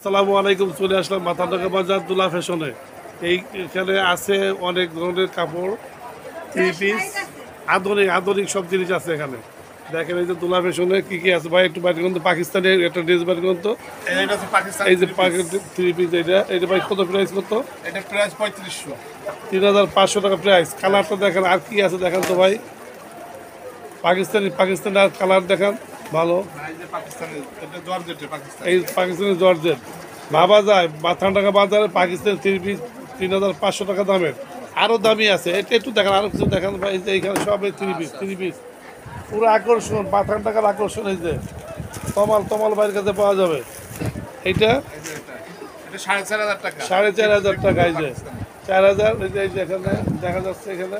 আসসালামু আলাইকুম। চলে আসলাম মাথানডাঙ্গা বাজার দুলা ফ্যাশনে। এইখানে আছে অনেক ধরনের কাপড়, থ্রি পিস, আধুনিক আধুনিক সব জিনিস আছে এখানে। দেখেন এই যে দুলা ফ্যাশনে কি কি আছে ভাই, একটু বাইরে কিন্তু পাকিস্তানি একটা ড্রেস বাইরে কিন্তু এই যে থ্রি পিস, এটা ভাই কত প্রাইস কত? এটা প্রাইস 3500। 3500 টাকা প্রাইস। কালারটা দেখেন, আর কি আছে দেখেন তো ভাই। পাকিস্তানি আর কালার দেখেন ভালো। এই যে পাকিস্তানের এটা জর্জেট পাকিস্তান। এই পাকিস্তানি জর্জেট ভাবা যায় মাথানডাঙ্গা বাজারে পাকিস্তানি থ্রি পিস 3500 টাকা দামের। আরও দামি আছে, এটা একটু দেখেন, আরও কিছু দেখেন ভাই। এই যে এইখানে সব এই থ্রি পিস পুরো আকর্ষণ, মাথানডাঙ্গার আকর্ষণ। এই যে তমাল ভাইয়ের কাছে পাওয়া যাবে। এইটা এটা 4500 টাকা। 4500 টাকা। এই যে 4000। এই যে এখানে দেখা যাচ্ছে, এখানে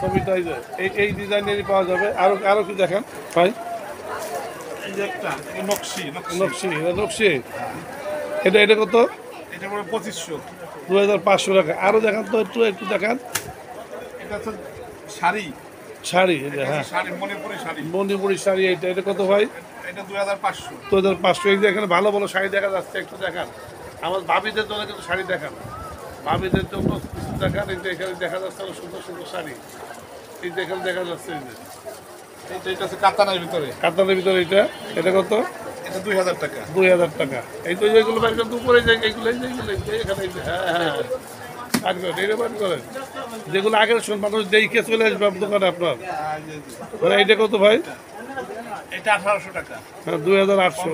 ছবিটা এই যে এই ডিজাইনেরই পাওয়া যাবে। আরও কি দেখেন ভাই। এই যে একটা নকশি নকশি এটা কত? এটা পুরো 2500। 2500 টাকা। আরও দেখান তো, একটু দেখান। এটা তো শাড়ি। এই যে হ্যাঁ, শাড়ি মণিপুরি শাড়ি। মণিপুরি শাড়ি। এটা কত ভাই? এটা 2500। 2500। এই যে এখানে ভালো ভালো শাড়ি দেখা যাচ্ছে, একটু দেখান। আমার ভাবিদের জন্য কিন্তু শাড়ি দেখান, ভাবিদের জন্য কিছু দেখান। এই যে এখানে দেখা যাচ্ছে অনেক সুন্দর সুন্দর শাড়ি। এই যে এখানে দেখা যাচ্ছে, এই যে এটা আছে কাতানের ভিতরে। কাতানের ভিতরে। এটা কত? এটা 2000 টাকা। 2000 টাকা। এই তো যেগুলো বাইর করেন উপরে, যে এইগুলো এখানে হ্যাঁ বাদ করেন, এইটা বাদ করেন। যেগুলো আগের মানুষ দেখে চলে আসবে দোকানে আপনার। মানে এইটা কত ভাই? এটা 1800 টাকা। হ্যাঁ, 2800।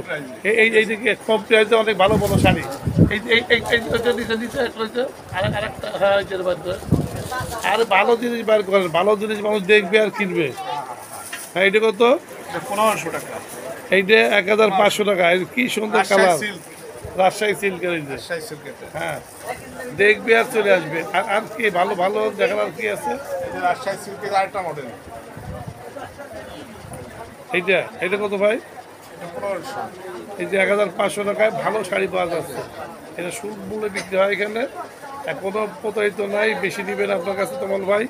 এই দিকে কম প্রাইসে অনেক ভালো ভালো শাড়ি। আরেকটা হ্যাঁ, বার করেন। আর ভালো জিনিস বার করেন, ভালো জিনিস মানুষ দেখবে আর কিনবে। হ্যাঁ, এইটা কত? এটা 1500 টাকা। এইটা 1500 টাকা। কি সুন্দর কালার, রাজশাহী সিল্কের। এই যে রাজশাহী সিল্ক এটা। হ্যাঁ, দেখবে আর চলে আসবে। আর কি ভালো ভালো দেখার আর কি আছে? এই যে রাজশাহী সিল্কের আরেকটা মডেল। এটা কত ভাই? এটা 1500। এই যে 1500 টাকায় ভালো শাড়ি পাওয়া যাচ্ছে। এটা সুদ মূল্যে বিক্রি হয় এখানে। কোনো প্রতারিত নাই, বেশি নেবেন আপনার কাছে তমল ভাই।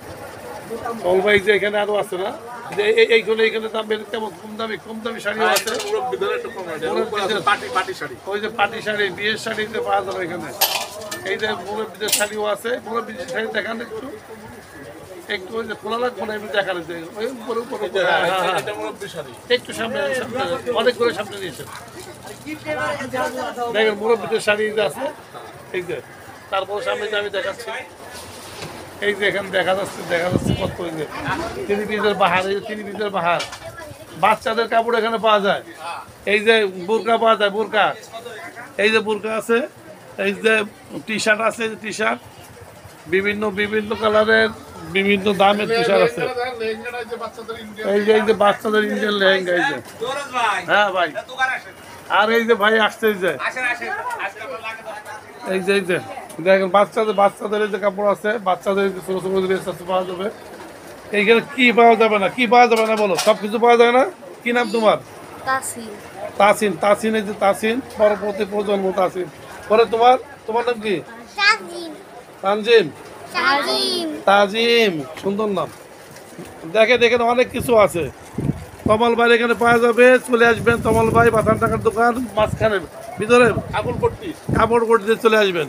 যে এখানে আরও আছে না, যে এইখানে দাম বেড়ে কেমন? কম দামি শাড়িও আছে। ওই যে পাটি শাড়ি, বিয়ের শাড়িতে পাওয়া যাবে এখানে। এই যে মুরব্বীদের শাড়িও আছে। মুরব্বীদের শাড়ি দেখান একটু ওই যে খোলা লাগবে না, এমনি দেখানো যায় ওই উপরে একটু সামনে অনেক করে সামনে দিয়েছেন। দেখেন মুরব্বীদের শাড়ি আছে। এই যে তারপর সামনে যে আমি দেখাচ্ছি, এই যে এখানে দেখা যাচ্ছে কত করে তিন পিসের বাহার। বাচ্চাদের কাপড় এখানে পাওয়া যায়। এই যে বোরকা পাওয়া যায়, বোরকা। এই যে বোরকা আছে। এই যে টি শার্ট আছে, টি শার্ট বিভিন্ন কালারের, বিভিন্ন দামের টি শার্ট আছে। এই যে বাচ্চাদের ইন্ডিয়ান লেহেঙ্গা। এই যে হ্যাঁ ভাই। আর এই যে ভাই আসছে, এই যে দেখেন বাচ্চাদের এই যে কাপড় আছে, বাচ্চাদের ছোট ছোট ড্রেস আছে পাওয়া যাবে। এইখানে কি পাওয়া যাবে না বলো? সব কিছু পাওয়া যায় না। কি নাম তোমার? তাসিন। এই যে তাসিন, পরবর্তী প্রজন্ম তাসিন। পরে তোমার নাম কি? তাজিম। সুন্দর নাম। দেখেন অনেক কিছু আছে। তমাল ভাই এখানে পাওয়া যাবে। চলে আসবেন তমাল ভাই, মাথানডাঙ্গার দোকান মাঝখানে ভিতরে কাপড় কোট দিয়ে চলে আসবেন।